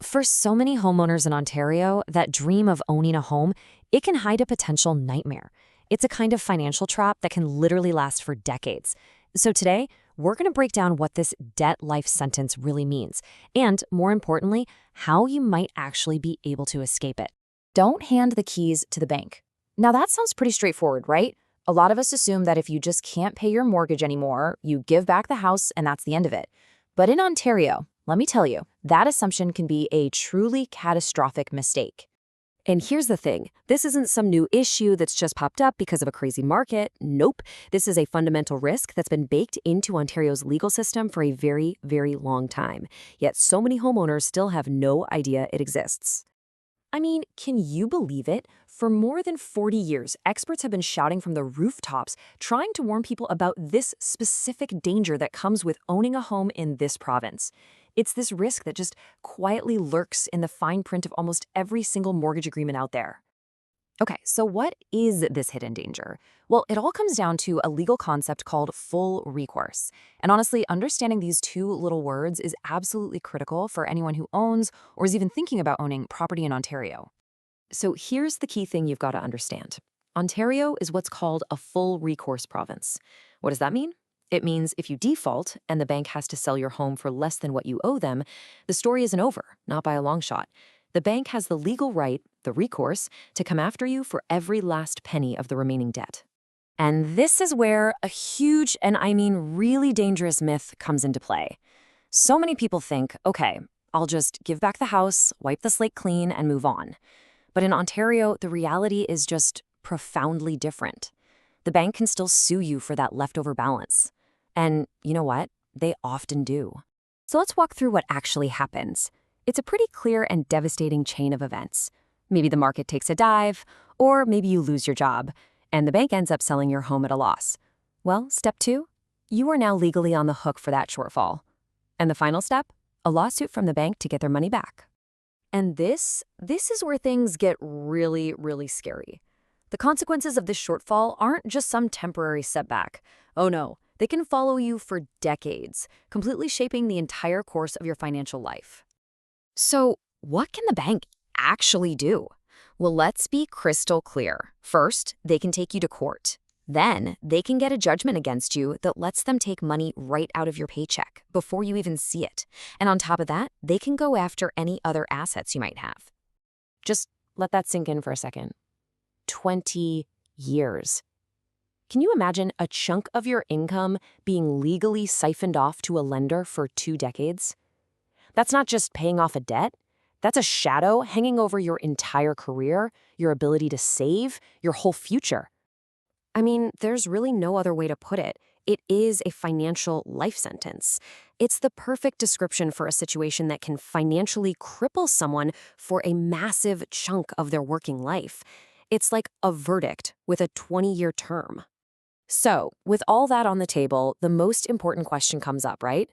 For so many homeowners in Ontario that dream of owning a home, it can hide a potential nightmare. It's a kind of financial trap that can literally last for decades. So today, we're going to break down what this debt life sentence really means, and more importantly, how you might actually be able to escape it. Don't hand the keys to the bank. Now that sounds pretty straightforward, right? A lot of us assume that if you just can't pay your mortgage anymore, you give back the house and that's the end of it. But in Ontario, let me tell you, that assumption can be a truly catastrophic mistake. And here's the thing, this isn't some new issue that's just popped up because of a crazy market. Nope. This is a fundamental risk that's been baked into Ontario's legal system for a very, very long time. Yet so many homeowners still have no idea it exists. I mean, can you believe it? For more than 40 years, experts have been shouting from the rooftops, trying to warn people about this specific danger that comes with owning a home in this province. It's this risk that just quietly lurks in the fine print of almost every single mortgage agreement out there. Okay, so what is this hidden danger? Well, it all comes down to a legal concept called full recourse. And honestly, understanding these two little words is absolutely critical for anyone who owns or is even thinking about owning property in Ontario. So here's the key thing you've got to understand. Ontario is what's called a full recourse province. What does that mean? It means if you default and the bank has to sell your home for less than what you owe them, the story isn't over, not by a long shot. The bank has the legal right, the recourse, to come after you for every last penny of the remaining debt. And this is where a huge, and I mean really dangerous myth comes into play. So many people think, okay, I'll just give back the house, wipe the slate clean, and move on. But in Ontario, the reality is just profoundly different. The bank can still sue you for that leftover balance. And you know what? They often do. So let's walk through what actually happens. It's a pretty clear and devastating chain of events. Maybe the market takes a dive, or maybe you lose your job, and the bank ends up selling your home at a loss. Well, step 2, you are now legally on the hook for that shortfall. And the final step, a lawsuit from the bank to get their money back. And this is where things get really, really scary. The consequences of this shortfall aren't just some temporary setback. Oh no, they can follow you for decades, completely shaping the entire course of your financial life. So, what can the bank actually do? Well, let's be crystal clear. First, they can take you to court. Then, they can get a judgment against you that lets them take money right out of your paycheck before you even see it. And on top of that, they can go after any other assets you might have. Just let that sink in for a second. 20 years. Can you imagine a chunk of your income being legally siphoned off to a lender for 2 decades? That's not just paying off a debt. That's a shadow hanging over your entire career, your ability to save, your whole future. I mean, there's really no other way to put it. It is a financial life sentence. It's the perfect description for a situation that can financially cripple someone for a massive chunk of their working life. It's like a verdict with a 20-year term. So, with all that on the table, the most important question comes up, right?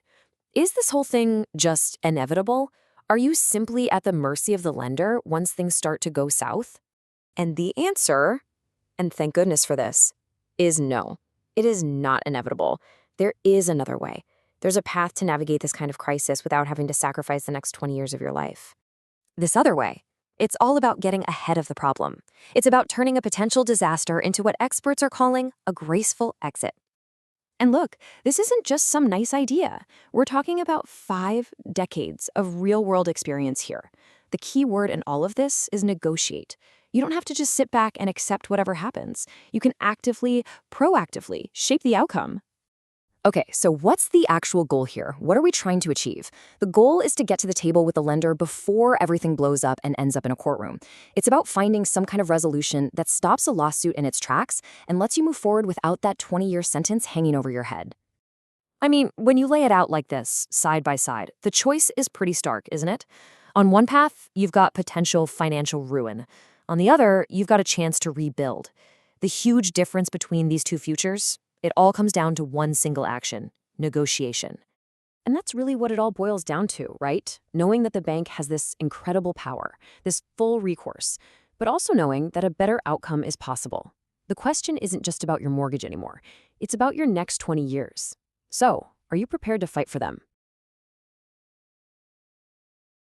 Is this whole thing just inevitable? Are you simply at the mercy of the lender once things start to go south? And the answer, and thank goodness for this, is no. It is not inevitable. There is another way. There's a path to navigate this kind of crisis without having to sacrifice the next 20 years of your life. This other way, it's all about getting ahead of the problem. It's about turning a potential disaster into what experts are calling a graceful exit. And look, this isn't just some nice idea. We're talking about 5 decades of real-world experience here. The key word in all of this is negotiate. You don't have to just sit back and accept whatever happens. You can actively, proactively shape the outcome. Okay, so what's the actual goal here? What are we trying to achieve? The goal is to get to the table with the lender before everything blows up and ends up in a courtroom. It's about finding some kind of resolution that stops a lawsuit in its tracks and lets you move forward without that 20-year sentence hanging over your head. I mean, when you lay it out like this, side by side, the choice is pretty stark, isn't it? On one path, you've got potential financial ruin. On the other, you've got a chance to rebuild. The huge difference between these two futures, it all comes down to one single action: negotiation. And that's really what it all boils down to, right? Knowing that the bank has this incredible power, this full recourse, but also knowing that a better outcome is possible. The question isn't just about your mortgage anymore. It's about your next 20 years. So, are you prepared to fight for them?